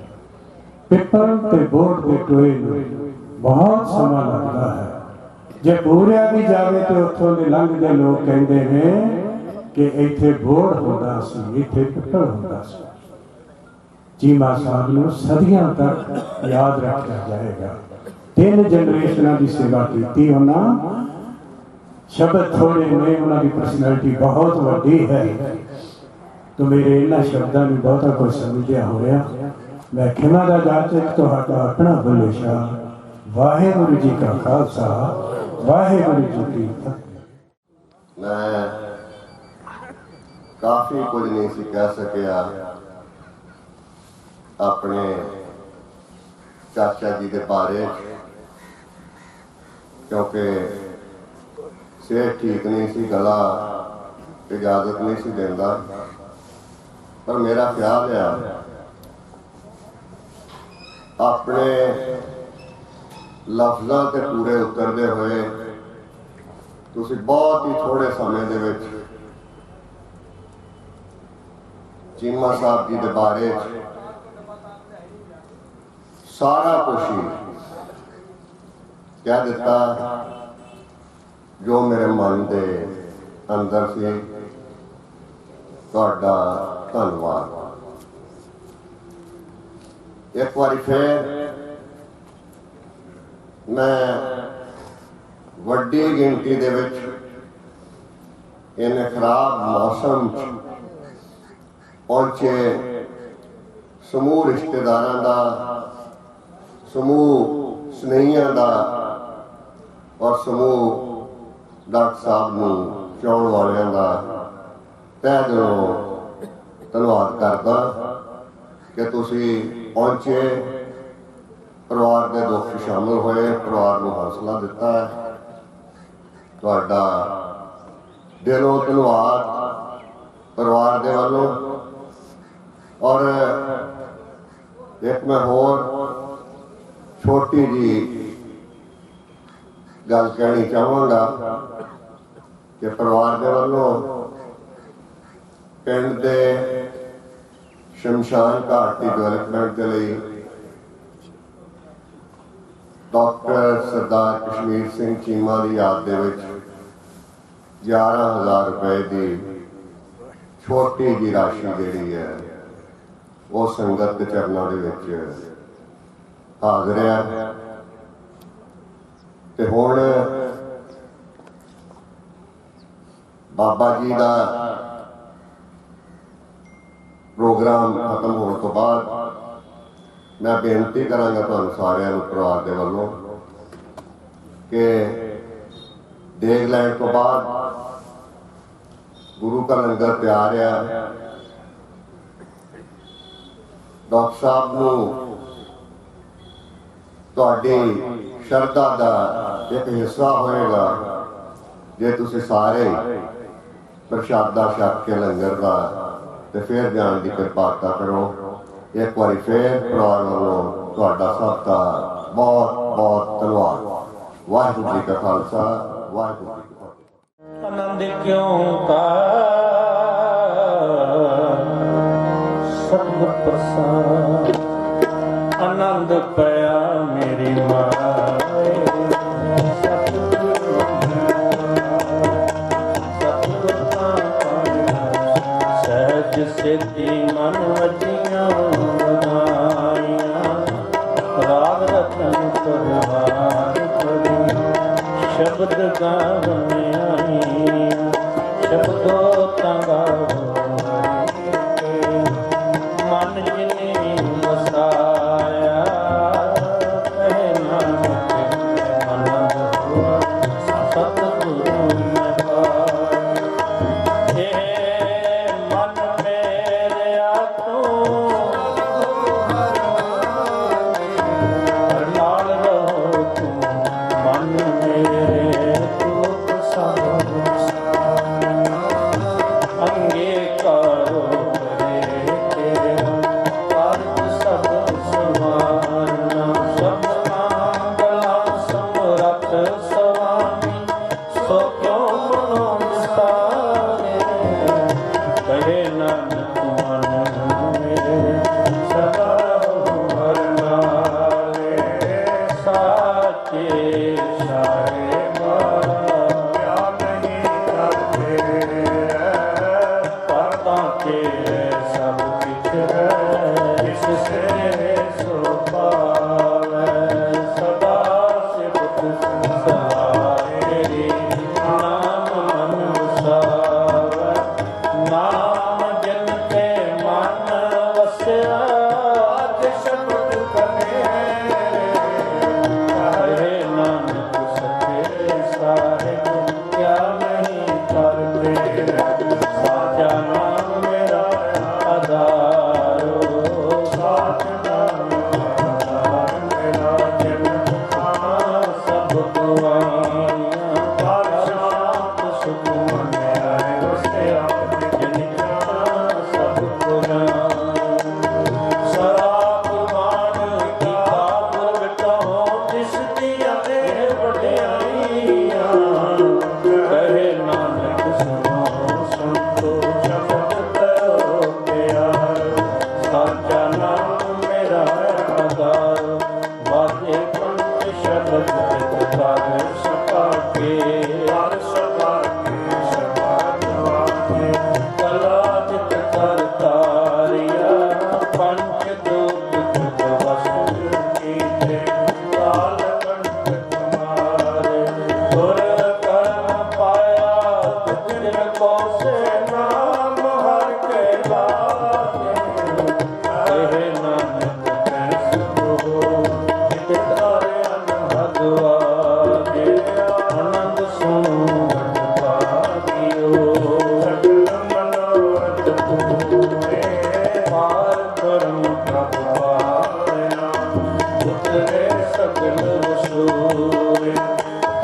पिपल ते बोर के टोए बहुत समा लगता है। जे पूरिया भी जाए तो उतों के लंघते लोग कहते हैं कि इत्थे बोर होता सी, इत्थे पिपल होता सी। चीमा साहब नूं सदियां तक याद रखा जाएगा। 3 जनरेशनां की सेवा की उन्होंने। शब्द थोड़े ने, उन्होंने पर्सनैलिटी बहुत वड्डी है। तो मेरे इन्हां शब्दों में बहुता कुछ समझिया होया। मैं खिमा दा जाचक तुहाडा अपना बुल्ले शाह। वाहिगुरू जी का खालसा, वाहिगुरू जी की फतेह। मैं काफ़ी कुछ नहीं सी कह सकिया अपने ਚਾਚਾ ਜੀ ਦੇ ਬਾਰੇ, ਕਿਉਂਕਿ ਸਿਹਤ ਠੀਕ ਨਹੀਂ ਸੀ, ਗਲਾ ਇਜਾਜ਼ਤ ਨਹੀਂ ਸੀ ਦਿੰਦਾ, ਪਰ ਮੇਰਾ ਖਿਆਲ ਆ ਆਪਣੇ ਲਫ਼ਜ਼ਾਂ ਤੇ ਪੂਰੇ ਉਤਰਦੇ ਹੋਏ ਤੁਸੀਂ ਬਹੁਤ ਹੀ ਥੋੜੇ ਸਮੇਂ ਦੇ ਵਿੱਚ ਚੀਮਾ ਸਾਹਿਬ ਜੀ ਦੇ ਬਾਰੇ ਸਾਰਾ ਕੁਝ ਹੀ ਕਹਿ ਦਿੱਤਾ ਜੋ ਮੇਰੇ ਮਨ ਦੇ ਅੰਦਰ ਸੀ। ਤੁਹਾਡਾ ਧੰਨਵਾਦ। ਇੱਕ ਵਾਰੀ ਫਿਰ ਮੈਂ ਵੱਡੀ ਗਿਣਤੀ ਦੇ ਵਿੱਚ ਇਨ ਖਰਾਬ ਮੌਸਮ 'ਚ ਪਹੁੰਚੇ ਸਮੂਹ ਰਿਸ਼ਤੇਦਾਰਾਂ ਦਾ, ਸਮੂਹ ਸਨੇਹੀਆਂ ਦਾ ਔਰ ਸਮੂਹ ਡਾਕਟਰ ਸਾਹਿਬ ਨੂੰ ਚਾਹੁਣ ਵਾਲਿਆਂ ਦਾ ਤਹਿ ਦਿਲੋਂ ਧੰਨਵਾਦ ਕਰਦਾ ਕਿ ਤੁਸੀਂ ਪਹੁੰਚੇ, ਪਰਿਵਾਰ ਦੇ ਦੁੱਖ ਸ਼ਾਮਲ ਹੋਏ, ਪਰਿਵਾਰ ਨੂੰ ਹੌਸਲਾ ਦਿੱਤਾ ਹੈ। ਤੁਹਾਡਾ ਦਿਲੋਂ ਧੰਨਵਾਦ ਪਰਿਵਾਰ ਦੇ ਵੱਲੋਂ। ਔਰ ਇੱਕ ਮੈਂ ਹੋਰ ਛੋਟੀ ਜੀ ਗੱਲ ਕਹਿਣੀ ਚਾਹਾਂਗਾ ਕਿ ਪਰਿਵਾਰ ਦੇ ਵੱਲੋਂ ਪਿੰਡ ਦੇ ਸ਼ਮਸ਼ਾਨ ਘਾਟ ਦੀ ਡਿਵੈਲਪਮੈਂਟ ਦੇ ਲਈ ਡਾਕਟਰ ਸਰਦਾਰ ਕਸ਼ਮੀਰ ਸਿੰਘ ਚੀਮਾ ਦੀ ਯਾਦ ਦੇ ਵਿੱਚ 11,000 ਰੁਪਏ ਦੀ ਛੋਟੀ ਜਿਹੀ ਰਾਸ਼ੀ ਜਿਹੜੀ ਹੈ ਉਹ ਸੰਗਤ ਦੇ ਚਰਨਾਂ ਦੇ ਵਿੱਚ ਹਾਜ਼ਰ ਹੈ। ਤੇ ਹੁਣ ਬਾਬਾ ਜੀ ਦਾ ਪ੍ਰੋਗਰਾਮ ਖਤਮ ਹੋਣ ਤੋਂ ਬਾਅਦ ਮੈਂ ਬੇਨਤੀ ਕਰਾਂਗਾ ਤੁਹਾਨੂੰ ਸਾਰਿਆਂ ਨੂੰ ਪਰਿਵਾਰ ਦੇ ਵੱਲੋਂ ਕਿ ਦੇਗ ਲੈਣ ਤੋਂ ਬਾਅਦ ਗੁਰੂ ਦਾ ਲੰਗਰ ਤਿਆਰ ਹੈ। ਡਾਕਟਰ ਸਾਹਿਬ ਨੂੰ ਤੁਹਾਡੀ ਸ਼ਰਧਾ ਦਾ ਇੱਕ ਹਿੱਸਾ ਹੋਏਗਾ ਜੇ ਤੁਸੀਂ ਸਾਰੇ ਪ੍ਰਸ਼ਾਦਾ ਛਕ ਕੇ ਲੰਗਰ ਦਾ ਤੇ ਫਿਰ ਜਾਣ ਦੀ ਕਿਰਪਾਲਤਾ ਕਰੋ। ਇੱਕ ਵਾਰੀ ਫਿਰ ਪਰਿਵਾਰ ਵੱਲੋਂ ਤੁਹਾਡਾ ਸਭ ਦਾ ਬਹੁਤ ਬਹੁਤ ਧੰਨਵਾਦ। ਵਾਹਿਗੁਰੂ ਜੀ ਕਾ ਖਾਲਸਾ, ਵਾਹਿਗੁਰੂ ਜੀ ਕੀ ਫਤਿਹ। ਆਨੰਦ ਕਿਉਂ ਕਾ ਸਤਿਗੁਰ ਪ੍ਰਸਾਦ, ਆਨੰਦ ਪਿਆ ਮੇਰੀ ਮਾਏ, ਸਹਿਜ ਸਿੱਧੀ ਮਨ ਵਜੀਆਂ ਵਧਾਈਆਂ, ਰਾਗ ਰਤਨ ਪਰਵਾਰ ਪੜੀ, ਸ਼ਬਦ ਗਾਵਨ ਆਈ, ਸ਼ਬਦੋ ਤਾਂ ਗਾਵੋ ਮਨ ਜਿਨੇ ਵਸਾਇਆ, ਕਹਿ ਨਾਨਕ ਆਨੰਦ ਹੁਆ ਸਤਿਗੁਰੂ ਮੈਂ ਪਾਇਆ। ਇਹ ਮਨ ਮੇਰਿਆ ਤੂੰ ਹਰ ਨਾਲ ਰਹੋ, ਤੂੰ ਮਨ ਮੇਰੇ ਤੂੰ ਪ੍ਰਸਾਦ ਅੰਗੇ ਕਰੋ ਰੇ ਤੇਰੇ ਕਾਰਜ ਸਭ ਸਵਾਰਨਾ, ਸਭ ਮੰਗਲਾ ਸਮਰੱਥ ਸੁਆਮੀ, ਸੋ ਕਿਉ ਮਨੋ ਵਿਸਾਰੇ, ਕਹੇ ਨਾਨਕ ਮਨ ਮੇਰੇ ਸਦਾ ਹਰਿ ਨਾਲੇ, ਸਾਚੇ ਸਾਹਿਬਾ ਪਰਦਾ ਕੇ ਸਭ ਕਿਛ ਹੈ, ਇਸ ਸੇ ਸੋ ਪਾਵੈ, ਸਦਾ ਸਿਫਤ ਸੰਸਾਰੀ, ਨਾਮ ਮਨ ਵਸਾਵੈ, ਨਾਮ ਜਿਨ ਤੇ ਮਨ ਵਸਿਆ, ਅਜ ਸ਼ਬਦ ਕਰੇ, ਕਹੇ ਨਾਨਕ ਸਕੇ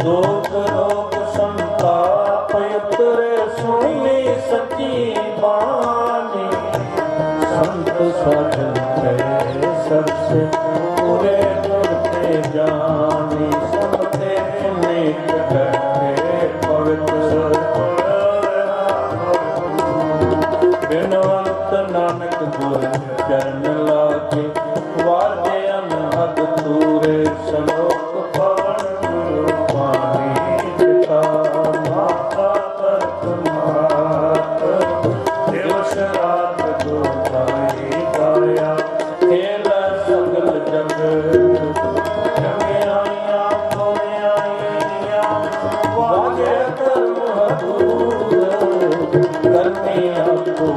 ਦੁਖ ਰੋਗ ਸੰਤਾਪ ਉਤਰੇ ਸੁਣੀ ਸੱਚੀ ਬਾਣੀ ਸੰਤ ਸਾਜਨ ਕਰੇ ਸਰਸੇ ਪੂਰੇ ਗੁਰ ਤੇ ਜਾਣੀ ਸਮਤੇ ਪੁਨੀਤ ਬੈਠੇ ਪਵਿੱਤਰ ਬਿਨਵੰਤ ਨਾਨਕ ਗੁਰ ਚਰਨ ਲਾਗੇ ਵਾਜੇ ਅਨਹਦ ਤੂਰੇ ਸਲੋਕ ਪਵਨ ਗੁਰੂ ਬਾਣੀ ਪਿਤਾ ਮਾਤਾ ਤਰਤ ਮਾਤ ਦਿਵਸ ਰਾਤ ਗੁਰਦਾਈ ਗਾਇਆ ਖੇਲ ਸਗਲ ਜਗ ਜਗਿਆਈਆਂ ਬੋਲਿਆਈਆਂ ਵਾਜੇ ਕਰਮ ਹਦੂਰ ਕਰਨੀ ਆਪੋ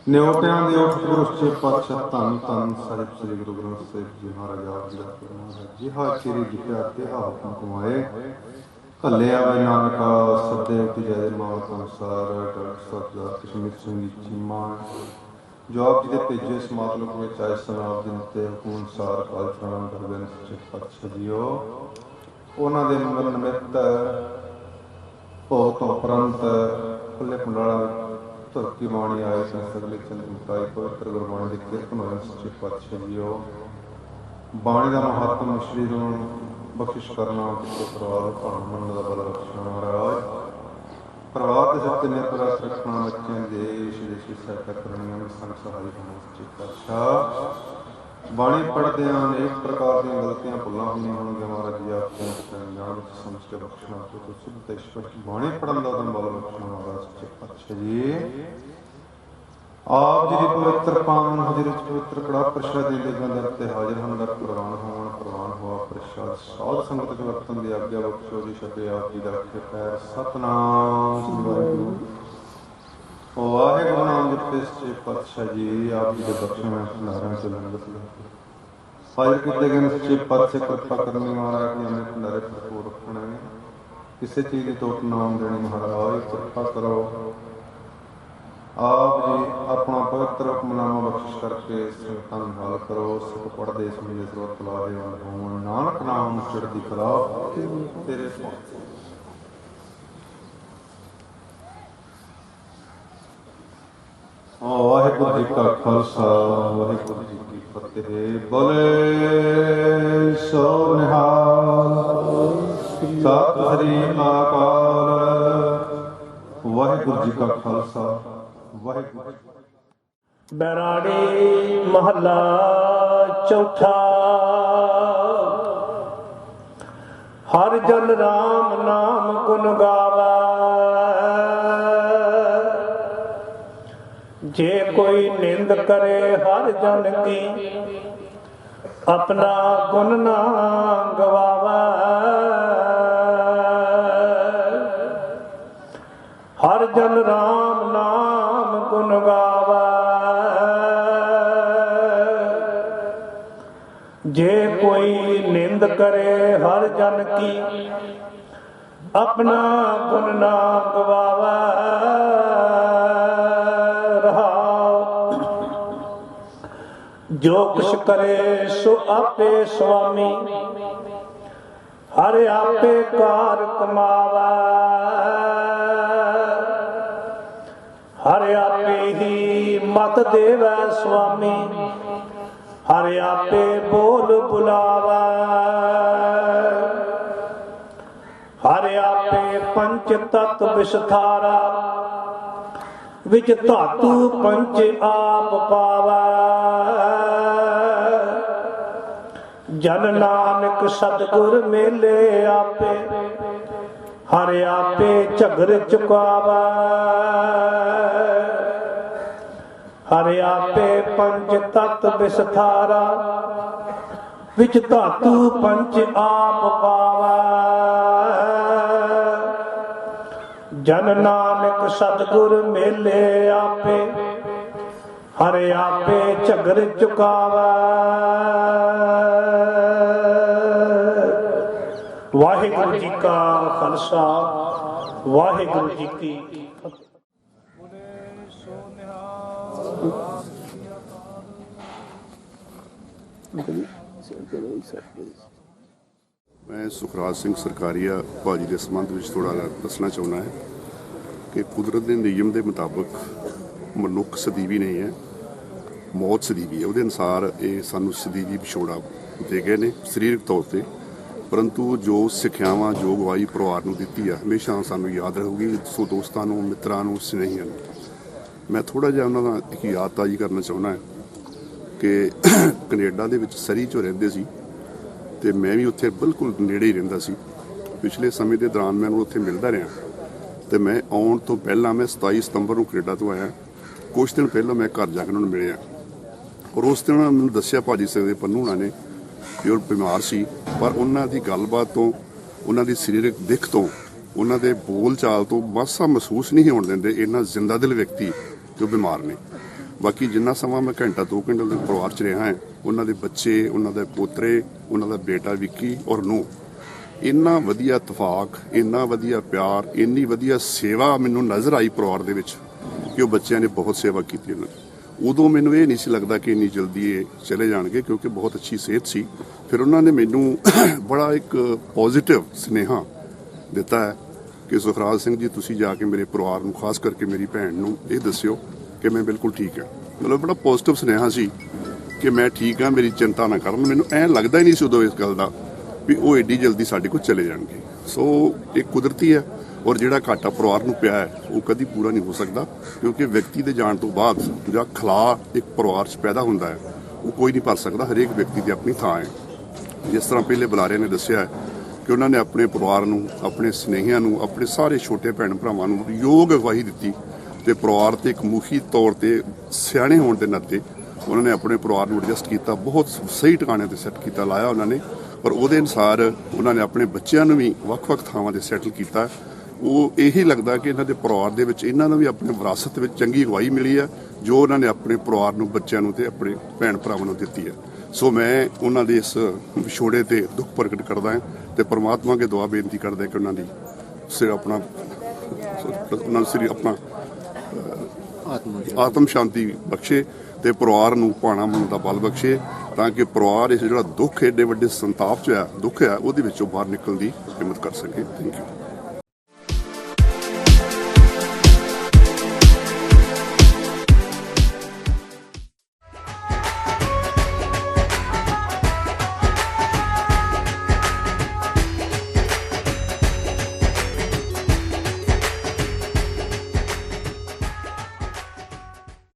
ਨਿਉਟਿਆਂ ਦੇ ਉੱਠ ਗੁਰੂਚੇ ਪਾਤਸ਼ਾਹ ਧੰਨ ਧੰਨ ਸਾਹਿਬ ਸ੍ਰੀ ਗੁਰੂ ਗ੍ਰੰਥ ਸਾਹਿਬ ਜੀ ਮਹਾਰਾਜ ਆਪ ਜੀ ਦਾ ਫਰਮਾਨ ਜਿਹਾ ਚਿਰੀ ਜਿਹਾ ਤਿਹਾ ਹੁਕਮ ਕਮਾਏ ਘੱਲੇ ਆਵੇ ਨਾਨਕਾ ਸਦੇ ਉਤੇ ਜੈ ਮਾਲਕ ਅਨੁਸਾਰ ਡਾਕਟਰ ਸਰਦਾਰ ਕਸ਼ਮੀਰ ਸਿੰਘ ਜੀ ਚੀਮਾ ਜੋ ਆਪ ਜੀ ਦੇ ਭੇਜੇ ਇਸ ਮਾਤਲਕ ਵਿੱਚ ਆਏ ਸਨਾਬ ਦਿਨ ਤੇ ਹੁਕਮ ਅਨੁਸਾਰ ਕਾਲ ਚਰਨ ਦਰਬਨ ਸੱਚੇ ਪਾਤਸ਼ਾਹ ਜੀਓ ਉਹਨਾਂ ਦੇ ਮਨ ਨਿਮਿਤ ਭੋਗ ਤੋਂ ਉਪਰੰਤ ਖੁੱਲੇ ਪੰਡਾਲਾਂ ਧਰਤੀ ਬਾਣੀ ਆਏ ਸਨ ਸਗਲੇ ਚੰਦ ਮੁਤਾਈ ਪਵਿੱਤਰ ਗੁਰਬਾਣੀ ਦੇ ਕੀਰਤਨ ਹੋਏ ਸੱਚੇ ਪਾਤਸ਼ਾਹ ਜੀਓ ਬਾਣੀ ਦਾ ਮਹੱਤਵ ਸ਼੍ਰੀ ਨੂੰ ਬਖਸ਼ਿਸ਼ ਕਰਨਾ ਤੇ ਪਰਿਵਾਰ ਭਾਣ ਮੰਨ ਦਾ ਬਲ ਬਖਸ਼ਣਾ ਮਹਾਰਾਜ ਪਰਿਵਾਰ ਦੇ ਸਿਰ ਤੇ ਨਿਰਭਰ ਰੱਖਣਾ ਬੱਚਿਆਂ ਦੇ ਵਿਸ਼ੇਸ਼ ਸਹਾਇਤਾ ਕਰਨੀਆਂ ਸੰਗ ਸਹਾਈ ਹੋਣਾ ਸੱਚੇ ਪਾਤਸ਼ਾਹ ਬਾਣੀ ਪੜ੍ਹਦਿਆਂ ਅਨੇਕ ਪ੍ਰਕਾਰ ਦੀਆਂ ਗਲਤੀਆਂ ਭੁੱਲਾਂ ਹੋਈਆਂ ਹੋਣਗੀਆਂ ਮਹਾਰਾਜ ਜੀ ਆਪ ਨੂੰ ਜਾਣ ਵਿੱਚ ਸਮਝ ਕੇ ਬਖਸ਼ਣਾ ਤੇ ਸੁਧ ਤੇ ਸਪਸ਼ਟ ਬਾਣੀ ਪੜ੍ਹਨ ਦਾ ਦਮ ਬਲ ਬਖਸ਼ਣਾ ਮਹਾਰਾਜ ਸੱਚੇ ਪਾਤਸ਼ਾਹ ਜੀ ਆਪ ਜੀ ਦੀ ਪਵਿੱਤਰ ਪਾਵਨ ਹਜ਼ੂਰੀ ਵਿੱਚ ਪਵਿੱਤਰ ਕੜਾ ਪ੍ਰਸ਼ਾਦ ਦੇ ਗੰਦਰ ਤੇ ਹਾਜ਼ਰ ਹਨ ਦਰ ਪ੍ਰਵਾਨ ਹੋਆ ਪ੍ਰਸ਼ਾਦ ਸਾਧ ਸੰਗਤ ਦੇ ਵਰਤਨ ਦੀ ਆਗਿਆ ਬਖਸ਼ੋ ਜੀ ਛੱਡੇ ਆਪ ਜੀ ਦਾ ਪੈਰ ਸਤਨਾਮ ਸ੍ਰੀ ਵਾਹਿਗੁਰੂ ਵਾਹਿਗੁਰੂ ਨਾਮ ਜਪੇ ਸੱਚੇ ਪਾਤਸ਼ਾਹ ਜੀ ਆਪ ਜੀ ਦੇ ਬਖਸ਼ਣ ਭੰਡਾਰਾਂ ਚ ਲੰਗਰ ਹਾਜ਼ਰ ਕੀਤੇ ਗਏ ਸੱਚੇ ਪਾਤਸ਼ਾਹ ਕਿਰਪਾ ਕਰਨੀ ਮਹਾਰਾਜ ਜੀ ਨੇ ਭੰਡਾਰੇ ਭਰਪੂਰ ਰੱਖਣੇ ਕਿਸੇ ਚੀਜ਼ ਦੀ ਟੋਟ ਨਾ ਆਉਣ ਦੇਣੀ ਮਹਾਰਾਜ ਕਿਰਪਾ ਕਰੋ ਆਪ ਜੀ ਆਪਣਾ ਪਵਿੱਤਰ ਹੁਕਮਨਾਮਾ ਬਖਸ਼ਿਸ਼ ਕਰਕੇ ਸੰਗਤਾਂ ਨੂੰ ਹਾਲ ਕਰੋ ਸਿੱਖ ਪੜ੍ਹਦੇ ਸਮਝੇ ਸਰਬਤ ਲਾਹੇ ਹੋਣ ਨਾਨਕ ਨਾਮ ਚੜ੍ਹਦੀ ਕਲਾ ਤੇਰੇ ਵਾਹਿਗੁਰੂ ਜੀ ਕਾ ਖਾਲਸਾ ਵਾਹਿਗੁਰੂ ਜੀ ਕੀ ਫਤਿਹ ਬੋਲੇ ਸੋ ਨਿਹਾਲ ਸਤਿ ਸ੍ਰੀ ਅਕਾਲ ਵਾਹਿਗੁਰੂ ਜੀ ਕਾ ਖਾਲਸਾ ਵਾਹਿਗੁਰੂ ਬੈਰਾੜੀ ਮਹੱਲਾ ਚੌਥਾ ਹਰਿ ਜਨ ਰਾਮ ਨਾਮ ਗੁਣ ਗਾਵੇ ਜੇ ਕੋਈ ਨਿੰਦ ਕਰੇ ਹਰ ਜਨ ਕੀ ਆਪਣਾ ਗੁਣ ਨਾ ਗਵਾਵੇ ਹਰ ਜਨ ਰਾਮ ਨਾਮ ਗੁਣ ਗਾਵੇ ਜੇ ਕੋਈ ਨਿੰਦ ਕਰੇ ਹਰ ਜਨ ਕੀ ਆਪਣਾ ਗੁਣ ਨਾ ਗਵਾਵੇ ਜੋ ਕੁਛ ਕਰੇ ਸੋ ਆਪੇ ਸੁਆਮੀ ਹਰ ਆਪੇ ਕਾਰ ਕਮਾਵੇ ਹਰ ਆਪੇ ਹੀ ਮਤ ਦੇਵੈ ਸੁਆਮੀ ਹਰ ਆਪੇ ਬੋਲ ਬੁਲਾਵੇ ਹਰ ਆਪੇ ਪੰਚ ਤਤ ਵਿਸਥਾਰਾ ਵਿੱਚ ਧਾਤੂ ਪੰਚ ਆਪ ਪਾਵੇ ਜਨ ਨਾਨਕ ਸਤਿਗੁਰ ਮੇਲੇ ਆਪੇ ਹਰ ਆਪੇ ਝਗਰ ਚੁਕਾਵੇ ਹਰਿ ਆਪੇ ਪੰਜ ਤਤ ਵਿਸਥਾਰਾ ਵਿੱਚ ਧਾਤੂ ਪੰਚ ਆਪ ਪਾਵੈ ਜਨ ਨਾਨਕ ਸਤਿਗੁਰ ਮੇਲੇ ਆਪੇ ਹਰਿ ਆਪੇ ਝਗਰ ਚੁਕਾਵੈ। ਵਾਹਿਗੁਰੂ ਜੀ ਕਾ ਖਾਲਸਾ ਵਾਹਿਗੁਰੂ ਜੀ ਕੀ ਫਤਿਹ। मैं सुखराज सिंह सरकारिया भाजी के संबंध में थोड़ा दसना चाहना है कि कुदरत के नियम के मुताबिक मनुख सदीवी नहीं है, मौत सदीवी है। वो अनुसार ये सानू सदीवी विछोड़ा दे गए ने सरीरक तौर पर, परंतु जो सिक्ख्यावां जो गवाही परिवार को दी है हमेशा सानू याद रहेगी। सो दोस्तों मित्रों स्नेहियों मैं थोड़ा जिहा उन्हां दा एक याद ताज़ी करना चाहना है कि कनेडा दे विच सरी चो रहिंदे सी ते मैं भी उत्थे बिल्कुल नेड़े ही रहिंदा सी। पिछले समय के दौरान मैं उत्थे मिलदा रहा तो मैं आउण तो पहला मैं 27 सितंबर को कनेडा तो आया। कुछ दिन पहला मैं घर जाके उन्होंने मिलिया और उस दिन मैंने दस्सिया भाजी सकदे पन्नू हुणां ने कि वो बीमार सी, पर उन्हां दी गलबात तो उन्हां दी सरीरक दिख तो उन्हां दे बोल चाल तो मासा महसूस नहीं होण दिंदे इन्ना जिंदा दिल व्यक्ति जो बीमार ने। बाकी जिन्ना समा मैं घंटा 2 घंटे उन्हां दे परिवार च रहा है, उन्हां दे बच्चे, उन्हां दे पोतरे, उन्हां दा बेटा विक्की और नूह, इन्ना वधिया इतफाक, इन्ना वधिया प्यार, इन्नी वधिया सेवा मैनूं नज़र आई परिवार दे विच कि वो बच्चों ने बहुत सेवा की। उदों मैनूं ये नहीं सी लगदा कि इन्नी जल्दी ये चले जाणगे क्योंकि बहुत अच्छी सेहत सी। फिर उन्होंने मैनूं बड़ा एक पॉजिटिव सुनेहा दिता है कि सुखराज सिंह जी तुसीं जाके मेरे परिवार नूं, खास करके मेरी भैन नूं ये दस्सिओ कि मैं बिल्कुल ठीक है। मतलब बड़ा पॉजिटिव सुनेहा सी कि मैं ठीक हाँ, मेरी चिंता ना करन। मैनूं ऐ लगदा ही नहीं सी उदों इस गल दा भी वो एड्डी जल्दी साडे कोल चले जाणगे। सो एक कुदरती है और जिहड़ा घाटा परिवार नूं पिया है वो कदी पूरा नहीं हो सकता क्योंकि व्यक्ति के जाण तो बाद जो खला एक परिवार च पैदा हुंदा है वो कोई नहीं भर सकता। हरेक व्यक्ति की अपनी थां है। जिस तरह पहले बुलारे ने दस्सिया है कि उन्होंने अपने परिवार नूं, अपने स्नेहियां नूं, अपने सारे छोटे भैन भरावां नूं योग अगवाही दी ते परिवार ते एक मुखी तौर पर सियाणे होण दे नाते उन्होंने अपने परिवार नूं एडजस्ट किया, बहुत सही ठिकाने ते सैट किया लाया उन्होंने। पर उहदे अनुसार उन्होंने अपने बच्चों नूं भी वख-वख थावां ते सैटल किया। वो यही लगता कि इन्हां दे परिवार दे विच इन्हां नूं भी अपने विरासत विच चंगी अगवाई मिली है जो उन्होंने अपने परिवार नूं, बच्चों नूं ते अपने भैन भरावां नूं दित्ती है। सो मैं उन्हां दे इस विछोड़े ते दुख प्रगट करदा हां ते परमात्मा के दुआ बेनती करदा कि उन्हां दी सिर अपना आत्म शांति बख्शे ते परिवार नूं भाणा मन दा बल बख्शे ताकि परिवार इस जिहड़ा दुख एडे वड्डे संताप च दुख है उहदे विचों बाहर निकलण दी हिम्मत कर सके। Thank you.